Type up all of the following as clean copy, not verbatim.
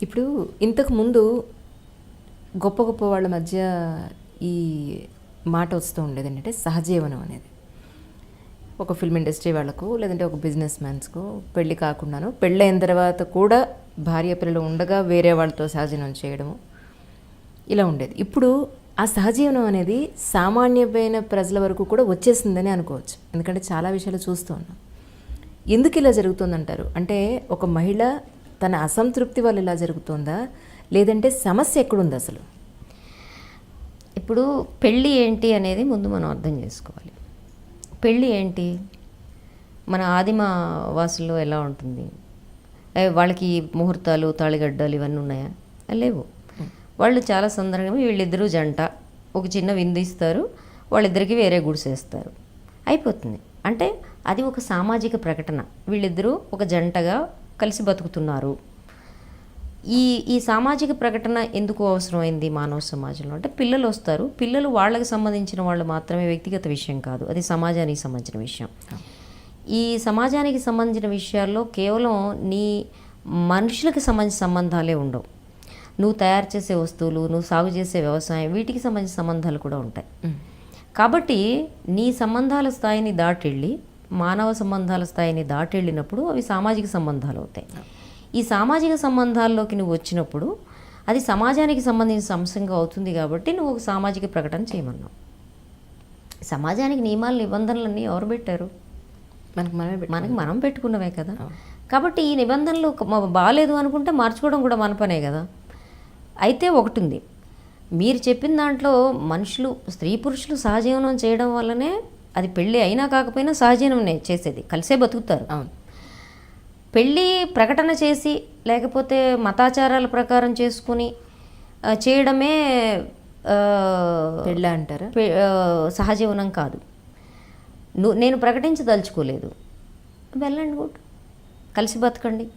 ఇప్పుడు ఇంతకు ముందు గొప్ప గొప్ప వాళ్ళ మధ్య ఈ మాట వస్తూ ఉండేది ఏంటంటే సహజీవనం అనేది. ఒక ఫిల్మ్ ఇండస్ట్రీ వాళ్ళకు లేదంటే ఒక బిజినెస్ మ్యాన్స్కు పెళ్ళి కాకుండాను పెళ్ళైన తర్వాత కూడా భార్య పిల్లలు ఉండగా వేరే వాళ్ళతో సహజీవనం చేయడము ఇలా ఉండేది. ఇప్పుడు ఆ సహజీవనం అనేది సామాన్యమైన ప్రజల వరకు కూడా వచ్చేసిందని అనుకోవచ్చు. ఎందుకంటే చాలా విషయాలు చూస్తూ ఉన్నాం. ఎందుకు ఇలా జరుగుతుందంటారు? అంటే ఒక మహిళ తన అసంతృప్తి వల్ల ఇలా జరుగుతుందా, లేదంటే సమస్య ఎక్కడుంది అసలు? ఇప్పుడు పెళ్ళి ఏంటి అనేది ముందు మనం అర్థం చేసుకోవాలి. పెళ్ళి ఏంటి? మన ఆదిమ వాసుల్లో ఎలా ఉంటుంది? వాళ్ళకి ముహూర్తాలు, తాళిగడ్డలు ఇవన్నీ ఉన్నాయా? లేవు. వాళ్ళు చాలా సందర్భంగా వీళ్ళిద్దరూ జంట, ఒక చిన్న విందు ఇస్తారు, వాళ్ళిద్దరికి వేరే గుడిసేస్తారు, అయిపోతుంది. అంటే అది ఒక సామాజిక ప్రకటన. వీళ్ళిద్దరూ ఒక జంటగా కలిసి బతుకుతున్నారు. ఈ సామాజిక ప్రకటన ఎందుకు అవసరమైంది మానవ సమాజంలో అంటే పిల్లలు వస్తారు. పిల్లలు వాళ్ళకి సంబంధించిన వాళ్ళు మాత్రమే, వ్యక్తిగత విషయం కాదు, అది సమాజానికి సంబంధించిన విషయం. ఈ సమాజానికి సంబంధించిన విషయాల్లో కేవలం నీ మనుషులకు సంబంధించిన సంబంధాలే ఉండవు. నువ్వు తయారు చేసే వస్తువులు, నువ్వు సాగు చేసే వ్యవసాయం, వీటికి సంబంధించిన సంబంధాలు కూడా ఉంటాయి. కాబట్టి నీ సంబంధాల స్థాయిని దాటెళ్ళి మానవ సంబంధాల స్థాయిని దాటెళ్ళినప్పుడు అవి సామాజిక సంబంధాలు అవుతాయి. ఈ సామాజిక సంబంధాల్లోకి నువ్వు వచ్చినప్పుడు అది సమాజానికి సంబంధించిన అంశంగా అవుతుంది. కాబట్టి నువ్వు ఒక సామాజిక ప్రకటన చేయమన్నావు. సమాజానికి నియమాలు నిబంధనలన్నీ ఎవరు పెట్టారు? మనకి మనం పెట్టుకున్నవే కదా. కాబట్టి ఈ నిబంధనలు బాగాలేదు అనుకుంటే మార్చుకోవడం కూడా మన పనే కదా. అయితే ఒకటి ఉంది, మీరు చెప్పిన దాంట్లో మనుషులు, స్త్రీ పురుషులు సహజీవనం చేయడం వల్లనే, అది పెళ్ళి అయినా కాకపోయినా సహజీవనం చేసేది, కలిసే బతుకుతారు. అవును. పెళ్ళి ప్రకటన చేసి లేకపోతే మతాచారాల ప్రకారం చేసుకుని చేయడమే పెళ్ళి అంటారా? సహజీవనం కాదు. నేను ప్రకటించదలుచుకోలేదు, వెళ్ళండి, గుడ్, కలిసి బతకండి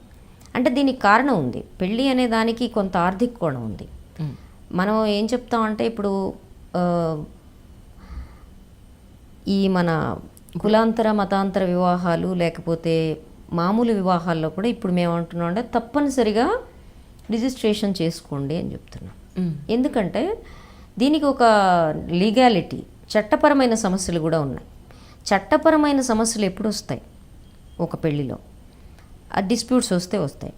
అంటే దీనికి కారణం ఉంది. పెళ్ళి అనే దానికి కొంత ఆర్థిక కోణం ఉంది. మనం ఏం చెప్తామంటే ఇప్పుడు ఈ మన కులాంతర మతాంతర వివాహాలు లేకపోతే మామూలు వివాహాల్లో కూడా ఇప్పుడు మేము అంటున్నాం అంటే తప్పనిసరిగా రిజిస్ట్రేషన్ చేసుకోండి అని చెప్తున్నాం. ఎందుకంటే దీనికి ఒక లీగాలిటీ, చట్టపరమైన సమస్యలు కూడా ఉన్నాయి. చట్టపరమైన సమస్యలు ఎప్పుడు వస్తాయి? ఒక పెళ్ళిలో ఆ డిస్ప్యూట్స్ వస్తాయి.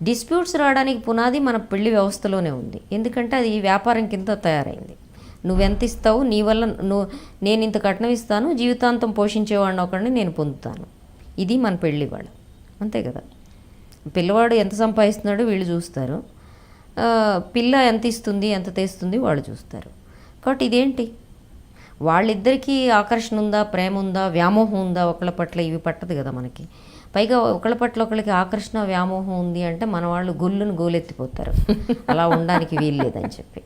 డిస్ప్యూట్స్ రావడానికి పునాది మన పెళ్లి వ్యవస్థలోనే ఉంది. ఎందుకంటే అది వ్యాపారం కింద తయారైంది. నువ్వెంత ఇస్తావు, నీ వల్ల నేను ఇంత కట్నం ఇస్తాను, జీవితాంతం పోషించేవాడిని ఒకడిని నేను పొందుతాను, ఇది మన పెళ్ళి వాళ్ళు, అంతే కదా. పిల్లవాడు ఎంత సంపాదిస్తున్నాడో వీళ్ళు చూస్తారు, పిల్ల ఎంత ఇస్తుంది, ఎంత తెస్తుంది వాళ్ళు చూస్తారు. కాబట్టి ఇదేంటి, వాళ్ళిద్దరికీ ఆకర్షణ ఉందా, ప్రేమ ఉందా, వ్యామోహం ఉందా ఒకళ్ళ పట్ల? ఇవి పట్టదు కదా మనకి. పైగా ఒకళ్ళ పట్ల ఒకళ్ళకి ఆకర్షణ వ్యామోహం ఉంది అంటే మన వాళ్ళు గొల్లును గోలెత్తిపోతారు, అలా ఉండడానికి వీలు లేదని చెప్పి.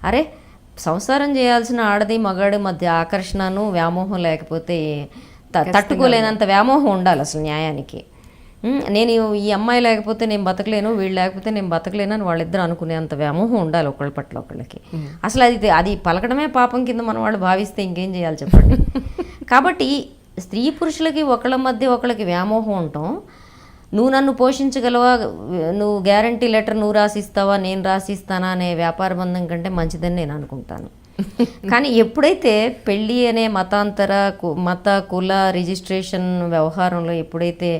అరే, సంసారం చేయాల్సిన ఆడది మగాడి మధ్య ఆకర్షణను వ్యామోహం లేకపోతే తట్టుకోలేనంత వ్యామోహం ఉండాలి అసలు న్యాయానికి. నేను ఈ అమ్మాయి లేకపోతే నేను బతకలేను, వీళ్ళు లేకపోతే నేను బతకలేను అని వాళ్ళిద్దరు అనుకునేంత వ్యామోహం ఉండాలి ఒకళ్ళ పట్ల ఒకళ్ళకి. అసలు అది పలకడమే పాపం కింద మన వాళ్ళు భావిస్తే ఇంకేం చేయాలి చెప్పండి. కాబట్టి స్త్రీ పురుషులకి ఒకళ్ళ మధ్య ఒకళ్ళకి వ్యామోహం ఉండటం, నువ్వు నన్ను పోషించగలవా, నువ్వు గ్యారంటీ లెటర్ నువ్వు రాసిస్తావా, నేను రాసిస్తానా అనే వ్యాపార బంధం కంటే మంచిదని నేను అనుకుంటాను. కానీ ఎప్పుడైతే పెళ్ళి అనే మత కుల రిజిస్ట్రేషన్ వ్యవహారంలో ఎప్పుడైతే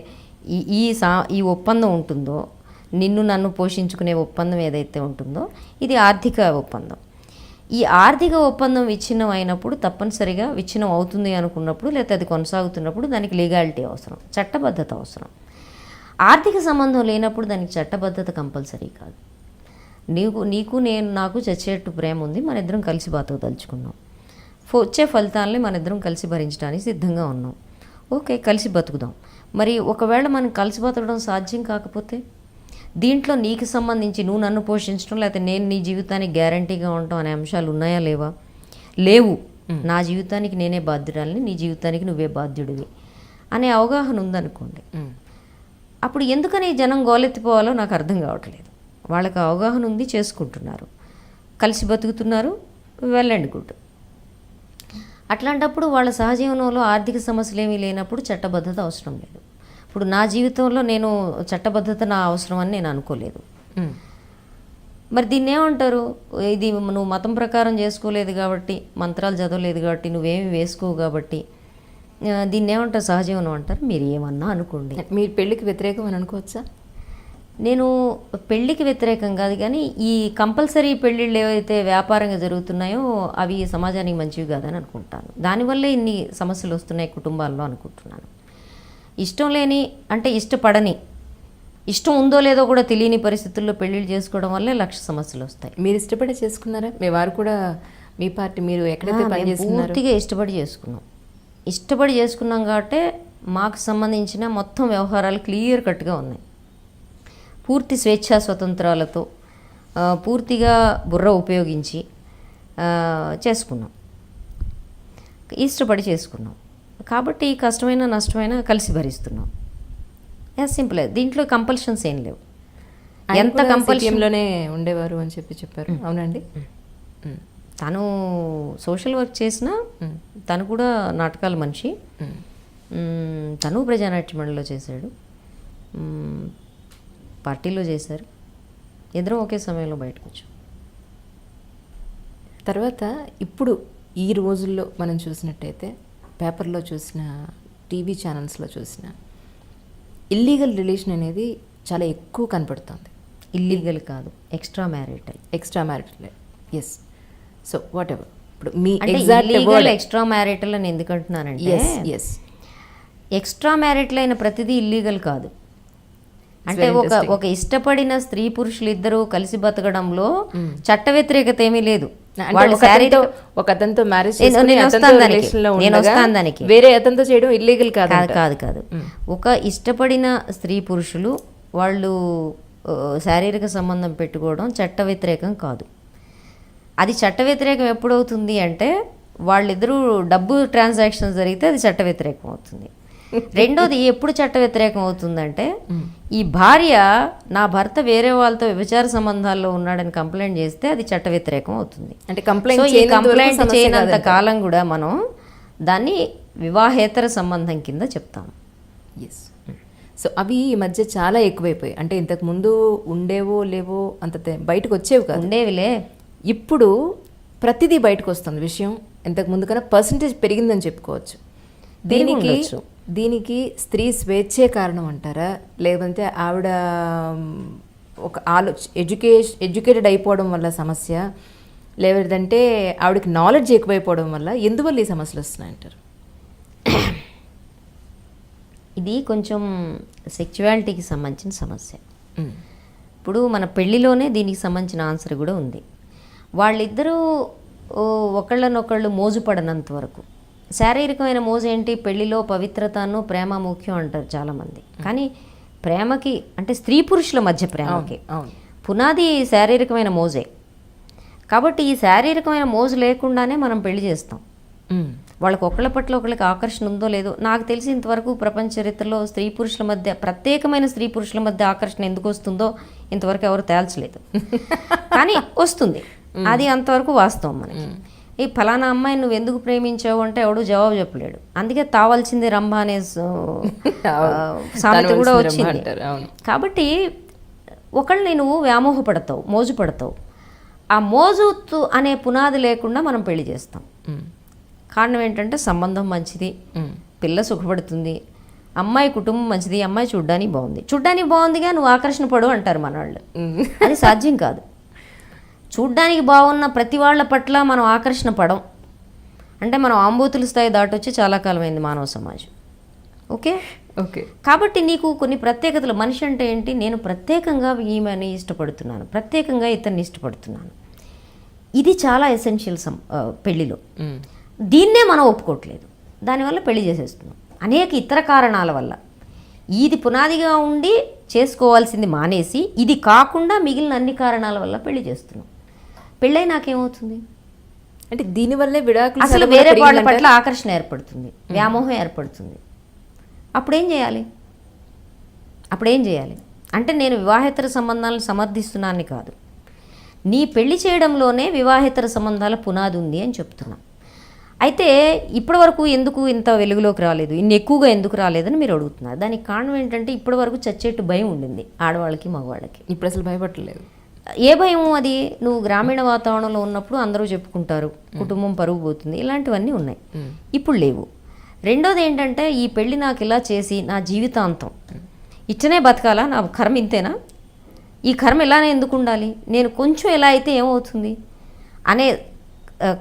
ఈ ఒప్పందం ఉంటుందో, నిన్ను నన్ను పోషించుకునే ఒప్పందం ఏదైతే ఉంటుందో, ఇది ఆర్థిక ఒప్పందం. ఈ ఆర్థిక ఒప్పందం విచ్ఛిన్నం అయినప్పుడు, తప్పనిసరిగా విచ్ఛిన్నం అవుతుంది అనుకున్నప్పుడు, లేకపోతే అది కొనసాగుతున్నప్పుడు దానికి లీగాలిటీ అవసరం, చట్టబద్ధత అవసరం. ఆర్థిక సంబంధం లేనప్పుడు దానికి చట్టబద్ధత కంపల్సరీ కాదు. నీకు నాకు చచ్చేట్టు ప్రేమ ఉంది, మన ఇద్దరం కలిసి బతకదలుచుకున్నాం, వచ్చే ఫలితాలని మన ఇద్దరం కలిసి భరించడానికి సిద్ధంగా ఉన్నాం, ఓకే, కలిసి బతుకుదాం. మరి ఒకవేళ మనం కలిసి బతకడం సాధ్యం కాకపోతే, దీంట్లో నీకు సంబంధించి నువ్వు నన్ను పోషించడం లేకపోతే నేను నీ జీవితానికి గ్యారంటీగా ఉండటం అనే అంశాలు ఉన్నాయా లేవా? లేవు. నా జీవితానికి నేనే బాధ్యురాలని, నీ జీవితానికి నువ్వే బాధ్యుడివి అనే అవగాహన ఉందనుకోండి, అప్పుడు ఎందుకని జనం గోలెత్తిపోవాలో నాకు అర్థం కావట్లేదు. వాళ్ళకి అవగాహన ఉంది, చేసుకుంటున్నారు, కలిసి బతుకుతున్నారు, వెళ్ళండి, గుడ్. అట్లాంటప్పుడు వాళ్ళ సహజీవనంలో ఆర్థిక సమస్యలు ఏమీ లేనప్పుడు చట్టబద్ధత అవసరం లేదు. ఇప్పుడు నా జీవితంలో నేను చట్టబద్ధత నా అవసరం అని నేను అనుకోలేదు. మరి దీన్ని ఏమంటారు? ఇది నువ్వు మతం ప్రకారం చేసుకోలేదు కాబట్టి, మంత్రాలు చదవలేదు కాబట్టి, నువ్వేమి వేసుకోవు కాబట్టి దీన్ని ఏమంటారు? సహజీవనం అంటారు. మీరు ఏమన్నా అనుకోండి. మీరు పెళ్ళికి వ్యతిరేకం అని అనుకోవచ్చా? నేను పెళ్ళికి వ్యతిరేకం కాదు, కానీ ఈ కంపల్సరీ పెళ్ళిళ్ళు ఏవైతే వ్యాపారంగా జరుగుతున్నాయో అవి సమాజానికి మంచివి కాదని అనుకుంటాను. దానివల్లే ఇన్ని సమస్యలు వస్తున్నాయి కుటుంబాల్లో అనుకుంటున్నాను. ఇష్టం లేని, అంటే ఇష్టపడని, ఇష్టం ఉందో లేదో కూడా తెలియని పరిస్థితుల్లో పెళ్ళిళ్ళు చేసుకోవడం వల్లే లక్ష సమస్యలు వస్తాయి. మీరు ఇష్టపడే చేసుకున్నారా? మీ వారు కూడా మీ పార్టీ మీరు ఎక్కడైతే పనిచేస్తున్నారు? పూర్తిగా ఇష్టపడి చేసుకున్నాం కాబట్టి మాకు సంబంధించిన మొత్తం వ్యవహారాలు క్లియర్ కట్గా ఉన్నాయి. పూర్తి స్వేచ్ఛా స్వతంత్రాలతో పూర్తిగా బుర్ర ఉపయోగించి చేసుకున్నాం, ఇష్టపడి చేసుకున్నాం. కాబట్టి కష్టమైన నష్టమైన కలిసి భరిస్తున్నాం. As simple. దీంట్లో కంపల్షన్స్ ఏం లేవు. ఎంత కంపల్షన్లోనే ఉండేవారు అని చెప్పారు. అవునండి. తను సోషల్ వర్క్ చేసినా తను కూడా నాటకాల మనిషి. తను ప్రజానాట్య మండలిలో చేశాడు, పార్టీలో చేశారు. ఇద్దరం ఒకే సమయంలో బయటకు వచ్చాం. తర్వాత ఇప్పుడు ఈ రోజుల్లో మనం చూసినట్టయితే పేపర్లో చూసిన, టీవీ ఛానల్స్లో చూసిన ఇల్లీగల్ రిలేషన్ అనేది చాలా ఎక్కువ కనపడుతుంది. ఇల్లీగల్ కాదు, extra marital. Yes. So whatever, ఇప్పుడు మీ ఎక్స్ట్రా మ్యారిటల్ అని ఎందుకు అంటున్నానంటే, ఎక్స్ట్రా మ్యారిటల్ అయిన ప్రతిదీ ఇల్లీగల్ కాదు. అంటే ఒక ఇష్టపడిన స్త్రీ పురుషులు ఇద్దరు కలిసి బతకడంలో చట్ట వ్యతిరేకత ఏమీ లేదు. ఒక అతనితో మ్యారేజ్ వేరే అతనితో చేయడం ఇల్లీగల్ కాదు. ఒక ఇష్టపడిన స్త్రీ పురుషులు వాళ్ళు శారీరక సంబంధం పెట్టుకోవడం చట్ట వ్యతిరేకం కాదు. అది చట్ట వ్యతిరేకం ఎప్పుడవుతుంది అంటే వాళ్ళిద్దరూ డబ్బు ట్రాన్సాక్షన్స్ జరిగితే అది చట్ట వ్యతిరేకం అవుతుంది. రెండోది ఎప్పుడు చట్ట వ్యతిరేకం అవుతుందంటే, ఈ భార్య నా భర్త వేరే వాళ్ళతో వ్యభిచార సంబంధాల్లో ఉన్నాడని కంప్లైంట్ చేస్తే అది చట్ట వ్యతిరేకం అవుతుంది. అంటే కంప్లైంట్ చేయనంత కాలం కూడా మనం దాన్ని వివాహేతర సంబంధం కింద చెప్తాం. ఎస్. సో అవి ఈ మధ్య చాలా ఎక్కువైపోయాయి. అంటే ఇంతకు ముందు ఉండేవో లేవో అంత బయటకు వచ్చేవి కాదు. ఉండేవిలే. ఇప్పుడు ప్రతిదీ బయటకు వస్తుంది విషయం. ఇంతకు ముందు కన్నా పర్సంటేజ్ పెరిగిందని చెప్పుకోవచ్చు. దీనికి స్త్రీ స్వేచ్ఛే కారణం అంటారా, లేదంటే ఆవిడ ఒక ఎడ్యుకేటెడ్ అయిపోవడం వల్ల సమస్య, లేదంటే ఆవిడకి నాలెడ్జ్ ఎక్కువైపోవడం వల్ల, ఎందువల్ల ఈ సమస్యలు వస్తున్నాయంటారు? ఇది కొంచెం సెక్చువాలిటీకి సంబంధించిన సమస్య. ఇప్పుడు మన పెళ్ళిలోనే దీనికి సంబంధించిన ఆన్సర్ కూడా ఉంది. వాళ్ళిద్దరూ ఒకళ్ళనొకళ్ళు మోజుపడనంత వరకు. శారీరకమైన మోజు ఏంటి? పెళ్లిలో పవిత్రతను, ప్రేమ ముఖ్యం అంటారు చాలామంది. కానీ ప్రేమకి, అంటే స్త్రీ పురుషుల మధ్య ప్రేమకి పునాది శారీరకమైన మోజే. కాబట్టి ఈ శారీరకమైన మోజు లేకుండానే మనం పెళ్లి చేస్తాం. వాళ్ళకి ఒకళ్ళ పట్ల ఒకళ్ళకి ఆకర్షణ ఉందో లేదో నాకు తెలిసి ఇంతవరకు ప్రపంచ చరిత్రలో స్త్రీ పురుషుల మధ్య, ప్రత్యేకమైన స్త్రీ పురుషుల మధ్య ఆకర్షణ ఎందుకు వస్తుందో ఇంతవరకు ఎవరు తేల్చలేదు. కానీ వస్తుంది, అది అంతవరకు వాస్తవం. మనకి ఈ ఫలానా అమ్మాయి నువ్వు ఎందుకు ప్రేమించావు అంటే ఎవడు జవాబు చెప్పలేడు. అందుకే తావాల్సింది రంభ అనే సామెత కూడా వచ్చింది. కాబట్టి ఒకళ్ళని నువ్వు వ్యామోహపడతావు, మోజు పడతావు. ఆ మోజు అనే పునాది లేకుండా మనం పెళ్లి చేస్తాం. కారణం ఏంటంటే సంబంధం మంచిది, పిల్ల సుఖపడుతుంది, అమ్మాయి కుటుంబం మంచిది, అమ్మాయి చూడ్డానికి బాగుందిగా నువ్వు ఆకర్షణ పడు అంటారు మన వాళ్ళు. అది సాధ్యం కాదు. చూడ్డానికి బాగున్న ప్రతి వాళ్ళ పట్ల మనం ఆకర్షణ పడం అంటే మనం ఆంబూతుల స్థాయి దాటొచ్చి చాలా కాలమైంది మానవ సమాజం. ఓకే. కాబట్టి నీకు కొన్ని ప్రత్యేకతలు, మనిషి అంటే ఏంటి, నేను ప్రత్యేకంగా ఈమెని ఇష్టపడుతున్నాను, ప్రత్యేకంగా ఇతన్ని ఇష్టపడుతున్నాను, ఇది చాలా ఎసెన్షియల్ పెళ్లిలో. దీన్నే మనం ఒప్పుకోవట్లేదు, దానివల్ల పెళ్లి చేసేస్తున్నాం అనేక ఇతర కారణాల వల్ల. ఇది పునాదిగా ఉండి చేసుకోవాల్సింది మానేసి ఇది కాకుండా మిగిలిన అన్ని కారణాల వల్ల పెళ్లి చేస్తున్నాం. పెళ్ళై నాకేమవుతుంది అంటే దీనివల్లే విడాకులు, అసలు వేరే వాళ్ళ పట్ల ఆకర్షణ ఏర్పడుతుంది, వ్యామోహం ఏర్పడుతుంది. అప్పుడేం చేయాలి అంటే నేను వివాహేతర సంబంధాలను సమర్థిస్తున్నాను కాదు, నీ పెళ్లి చేయడంలోనే వివాహేతర సంబంధాల పునాది ఉంది అని చెప్తున్నా. అయితే ఇప్పటి వరకు ఎందుకు ఇంత వెలుగులోకి రాలేదు, ఇన్ని ఎక్కువగా ఎందుకు రాలేదని మీరు అడుగుతున్నారు. దానికి కారణం ఏంటంటే ఇప్పటి వరకు చచ్చేట్టు భయం ఉండింది ఆడవాళ్ళకి, మగవాళ్ళకి. ఇప్పుడు అసలు భయపడలేదు. ఏ భయం అది? నువ్వు గ్రామీణ వాతావరణంలో ఉన్నప్పుడు అందరూ చెప్పుకుంటారు, కుటుంబం పరుగు పోతుంది, ఇలాంటివన్నీ ఉన్నాయి. ఇప్పుడు లేవు. రెండోది ఏంటంటే, ఈ పెళ్ళి నాకు ఇలా చేసి నా జీవితాంతం ఇచ్చనే బతకాలా, నా కర్మ ఇంతేనా, ఈ కర్మ ఇలానే ఎందుకు ఉండాలి, నేను కొంచెం ఎలా అయితే ఏమవుతుంది అనే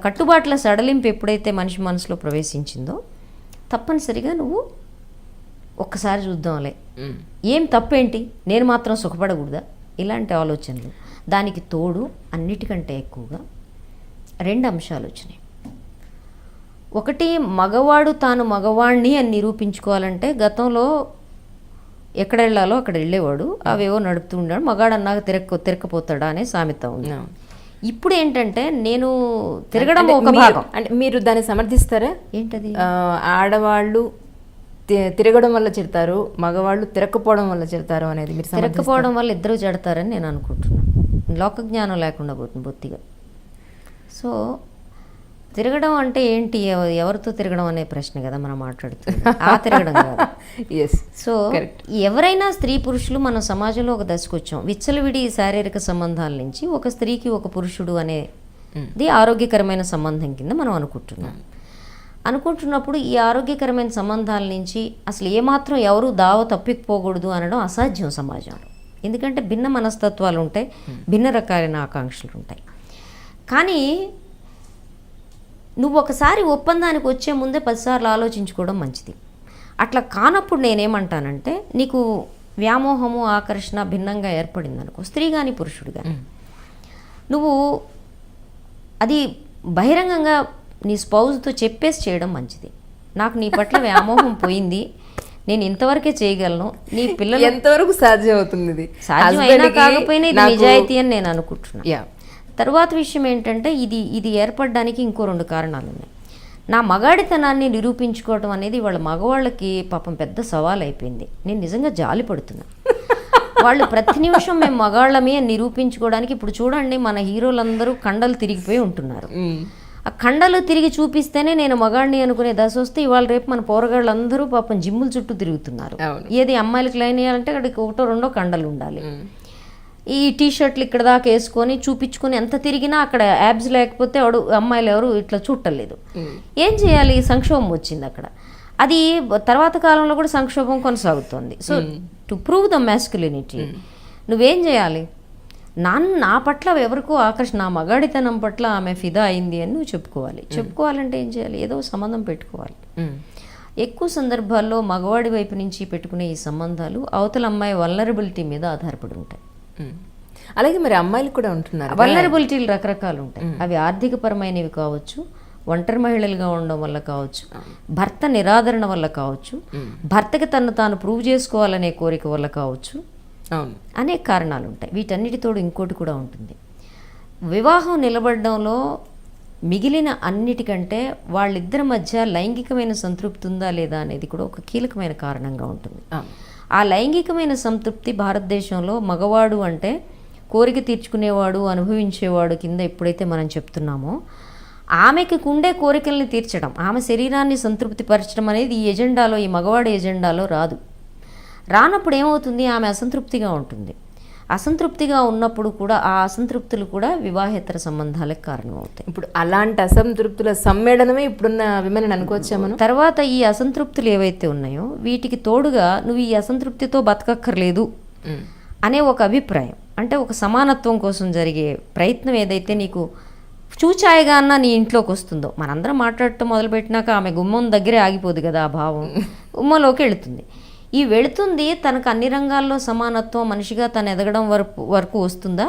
కట్టుబాట్ల సడలింపు ఎప్పుడైతే మనిషి మనసులో ప్రవేశించిందో తప్పనిసరిగా నువ్వు ఒక్కసారి చూద్దాంలే, ఏం తప్పేంటి, నేను మాత్రం సుఖపడకూడదా, ఇలాంటి ఆలోచనలు. దానికి తోడు అన్నిటికంటే ఎక్కువగా 2 అంశాలు వచ్చినాయి. ఒకటి, మగవాడు తాను మగవాణ్ణి అని నిరూపించుకోవాలంటే గతంలో ఎక్కడ వెళ్ళాలో అక్కడ వెళ్ళేవాడు, అవేవో నడుపుతూ ఉన్నాడు, మగాడు అన్నాక తిరగపోతాడా అనే సామెత ఉంది. ఇప్పుడు ఏంటంటే, నేను తిరగడం ఒక భాగం. అంటే మీరు దాన్ని సమర్థిస్తారా? ఏంటది? ఆడవాళ్ళు తిరగడం వల్ల చెడతారు, మగవాళ్ళు తిరగకపోవడం వల్ల చెడతారు అనేది మీరు తిరగకపోవడం వల్ల ఇద్దరు చెడతారని నేను అనుకుంటున్నాను. లోకజ్ఞానం లేకుండా పోతుంది బొత్తిగా. సో తిరగడం అంటే ఏంటి, ఎవరితో తిరగడం అనే ప్రశ్న కదా మనం మాట్లాడుతుంది, ఆ తిరగడం కాదు. సో ఎవరైనా స్త్రీ పురుషులు మన సమాజంలో ఒక దశకు వచ్చాం. విచ్చలవిడి శారీరక సంబంధాల నుంచి ఒక స్త్రీకి ఒక పురుషుడు అనేది ఆరోగ్యకరమైన సంబంధం కింద మనం అనుకుంటున్నప్పుడు ఈ ఆరోగ్యకరమైన సంబంధాల నుంచి అసలు ఏమాత్రం ఎవరు దావ తప్పిపోకూడదు అనడం అసాధ్యం సమాజంలో. ఎందుకంటే భిన్న మనస్తత్వాలు ఉంటాయి, భిన్న రకాలైన ఆకాంక్షలు ఉంటాయి. కానీ నువ్వు ఒకసారి ఒప్పందానికి వచ్చే ముందే 10 సార్లు ఆలోచించుకోవడం మంచిది. అట్లా కానప్పుడు నేనేమంటానంటే, నీకు వ్యామోహము ఆకర్షణ భిన్నంగా ఏర్పడింది అనుకో, స్త్రీ కానీ పురుషుడు కానీ, నువ్వు అది బహిరంగంగా నీ స్పౌజ్తో చెప్పేసి చేయడం మంచిది. నాకు నీ పట్ల వ్యామోహం పోయింది, నేను ఇంతవరకే చేయగలను, నీ పిల్లలు ఎంతవరకు సాధ్యం అవుతుంది, ఇది సాధ్యమైనా కాకపోయినా ఇది నిజాయితీ అని నేను అనుకుంటున్నా. తర్వాత విషయం ఏంటంటే, ఇది ఏర్పడడానికి ఇంకో 2 కారణాలు ఉన్నాయి. నా మగాడితనాన్ని నిరూపించుకోవడం అనేది వాళ్ళ మగవాళ్ళకి పాపం పెద్ద సవాల్ అయిపోయింది. నేను నిజంగా జాలి పడుతున్నా. వాళ్ళు ప్రతి నిమిషం మేము మగాళ్ళమే నిరూపించుకోవడానికి, ఇప్పుడు చూడండి మన హీరోలందరూ కండలు తిరిగిపోయి ఉంటున్నారు. ఆ కండలు తిరిగి చూపిస్తేనే నేను మగాడిని అనుకునే దశ వస్తే, ఇవాళ రేపు మన పోరగాళ్ళందరూ పాపం జిమ్ముల చుట్టూ తిరుగుతున్నారు. ఏది అమ్మాయిలకి లైన్ వేయాలంటే అక్కడికి 1-2 కండలు ఉండాలి. ఈ టీషర్ట్లు ఇక్కడ దాకా వేసుకొని చూపించుకొని ఎంత తిరిగినా అక్కడ యాబ్స్ లేకపోతే అమ్మాయిలు ఎవరు ఇట్లా చూడలేదు. ఏం చేయాలి? సంక్షోభం వచ్చింది అక్కడ. అది తర్వాత కాలంలో కూడా సంక్షోభం కొనసాగుతుంది. So to prove the masculinity నువ్వేం చేయాలి? నా పట్ల ఎవరికో ఆకర్షణ, నా మగాడితనం పట్ల ఆమె ఫిదా అయింది అని నువ్వు చెప్పుకోవాలంటే ఏం చేయాలి? ఏదో సంబంధం పెట్టుకోవాలి. ఎక్కువ సందర్భాల్లో మగవాడి వైపు నుంచి పెట్టుకునే ఈ సంబంధాలు అవతల అమ్మాయి వల్నరబిలిటీ మీద ఆధారపడి ఉంటాయి. అలాగే మరి అమ్మాయిలు కూడా ఉంటున్నారు. వల్నరబిలిటీలు రకరకాలు ఉంటాయి. అవి ఆర్థిక పరమైనవి కావచ్చు, ఒంటరి మహిళలుగా ఉండడం వల్ల కావచ్చు, భర్త నిరాదరణ వల్ల కావచ్చు, భర్తకి తను తాను ప్రూవ్ చేసుకోవాలనే కోరిక వల్ల కావచ్చు, అనేక కారణాలు ఉంటాయి. వీటన్నిటితోడు ఇంకోటి కూడా ఉంటుంది. వివాహం నిలబడడంలో మిగిలిన అన్నిటికంటే వాళ్ళిద్దరి మధ్య లైంగికమైన సంతృప్తి ఉందా లేదా అనేది కూడా ఒక కీలకమైన కారణంగా ఉంటుంది. ఆ లైంగికమైన సంతృప్తి భారతదేశంలో మగవాడు అంటే కోరిక తీర్చుకునేవాడు, అనుభవించేవాడు కింద ఎప్పుడైతే మనం చెప్తున్నామో, ఆమెకి ఉండే కోరికల్ని తీర్చడం, ఆమె శరీరాన్ని సంతృప్తి పరచడం అనేది ఈ ఎజెండాలో, ఈ మగవాడి ఎజెండాలో రానప్పుడు ఏమవుతుంది? ఆమె అసంతృప్తిగా ఉంటుంది. అసంతృప్తిగా ఉన్నప్పుడు కూడా ఆ అసంతృప్తులు కూడా వివాహేతర సంబంధాలకు కారణమవుతాయి. ఇప్పుడు అలాంటి అసంతృప్తుల సమ్మేళనమే ఇప్పుడున్న విమెన్ అనుకోవచ్చా మనం? తర్వాత ఈ అసంతృప్తులు ఏవైతే ఉన్నాయో వీటికి తోడుగా నువ్వు ఈ అసంతృప్తితో బతకక్కర్లేదు అనే ఒక అభిప్రాయం, అంటే ఒక సమానత్వం కోసం జరిగే ప్రయత్నం ఏదైతే నీకు చూచాయిగా అన్న నీ ఇంట్లోకి వస్తుందో, మనందరం మాట్లాడటం మొదలుపెట్టినాక ఆమె గుమ్మం దగ్గరే ఆగిపోదు కదా, ఆ భావం గుమ్మంలోకి వెళుతుంది. ఈ వెళుతుంది తనకు అన్ని రంగాల్లో సమానత్వం, మనిషిగా తను ఎదగడం వరకు వస్తుందా,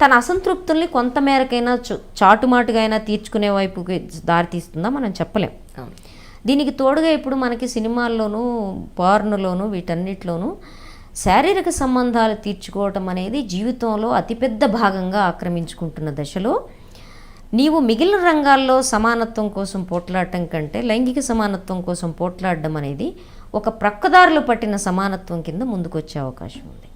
తన అసంతృప్తుల్ని కొంతమేరకైనా చాటుమాటుగా అయినా తీర్చుకునే వైపుకి దారితీస్తుందా, మనం చెప్పలేం. దీనికి తోడుగా ఇప్పుడు మనకి సినిమాల్లోనూ పార్నులోనూ వీటన్నిటిలోనూ శారీరక సంబంధాలు తీర్చుకోవటం అనేది జీవితంలో అతిపెద్ద భాగంగా ఆక్రమించుకుంటున్న దశలో నీవు మిగిలిన రంగాల్లో సమానత్వం కోసం పోట్లాడటం కంటే లైంగిక సమానత్వం కోసం పోట్లాడడం అనేది ఒక ప్రక్కదారులు పట్టిన సమానత్వం కింద ముందుకొచ్చే అవకాశం ఉంది.